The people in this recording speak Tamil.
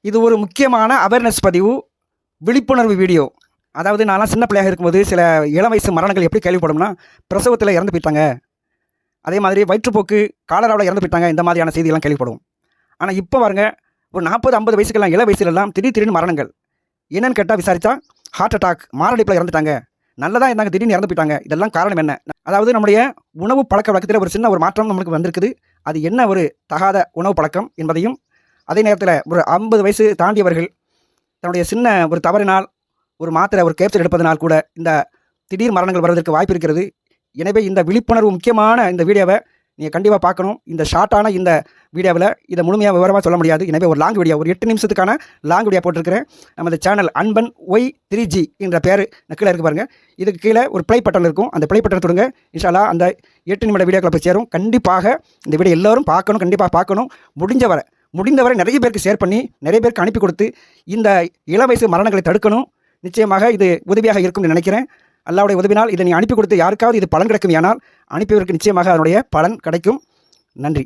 இது ஒரு முக்கியமான அவேர்னஸ் பதிவு, விழிப்புணர்வு வீடியோ. அதாவது நான்லாம் சின்ன பிள்ளையாக இருக்கும்போது சில இளம் வயசு மரணங்கள் எப்படி கேள்விப்படும்னா, பிரசவத்தில் இறந்து போயிட்டாங்க, அதே மாதிரி வயிற்றுப்போக்கு, காலராவில் இறந்து போயிட்டாங்க, இந்த மாதிரியான செய்தியெல்லாம் கேள்விப்படுவோம். ஆனால் இப்போ பாருங்க, ஒரு 40-50 வயசுக்கெல்லாம் இள வயசுலலாம் திடீர்னு மரணங்கள். என்னன்னு கேட்டால் விசாரித்தா ஹார்ட் அட்டாக், மாரடைப்பில் இறந்துட்டாங்க, நல்லதாக இருந்தாங்க, திடீர்னு இறந்து போயிட்டாங்க. இதெல்லாம் காரணம் என்ன? அதாவது நம்முடைய உணவு பழக்க வழக்கத்தில் ஒரு சின்ன ஒரு மாற்றம் நம்மளுக்கு வந்திருக்குது. அது என்ன ஒரு தகாத உணவு பழக்கம் என்பதையும், அதே நேரத்தில் ஒரு 50 வயசு தாண்டியவர்கள் தன்னுடைய சின்ன ஒரு தவறினால், ஒரு மாத்திரை, ஒரு கேப்சூல் எடுப்பதனால் கூட இந்த திடீர் மரணங்கள் வருவதற்கு வாய்ப்பு இருக்கிறது. எனவே இந்த விழிப்புணர்வு முக்கியமான இந்த வீடியோவை நீங்கள் கண்டிப்பாக பார்க்கணும். இந்த ஷார்ட்டான இந்த வீடியோவில் இதை முழுமையாக விவரமாக சொல்ல முடியாது. எனவே ஒரு லாங் வீடியோ, ஒரு 8 நிமிஷத்துக்கான லாங் வீடியோ போட்டிருக்கிறேன். நமது சேனல் அன்பன் Y3G என்ற பேர் கீழே இருக்கு பாருங்கள். இதுக்கு கீழே ஒரு ப்ளே பட்டன் இருக்கும். அந்த ப்ளே பட்டன் தொடுங்க. இன்ஷா அல்லாஹ் அந்த 8 நிமிட வீடியோக்களை போய் சேரும். கண்டிப்பாக இந்த வீடியோ எல்லோரும் பார்க்கணும், கண்டிப்பாக பார்க்கணும். முடிந்தவரை நிறைய பேருக்கு ஷேர் பண்ணி, நிறைய பேருக்கு அனுப்பி கொடுத்து இந்த இளம் வயசு மரணங்களை தடுக்கணும். நிச்சயமாக இது உதவியாக இருக்கும்னு நினைக்கிறேன். அல்லாஹ்வுடைய உதவினால் இதை நீ அனுப்பி கொடுத்து யாருக்காவது இது பலன் கிடைக்கும். ஆனால் அனுப்பியவருக்கு நிச்சயமாக அதனுடைய பலன் கிடைக்கும். நன்றி.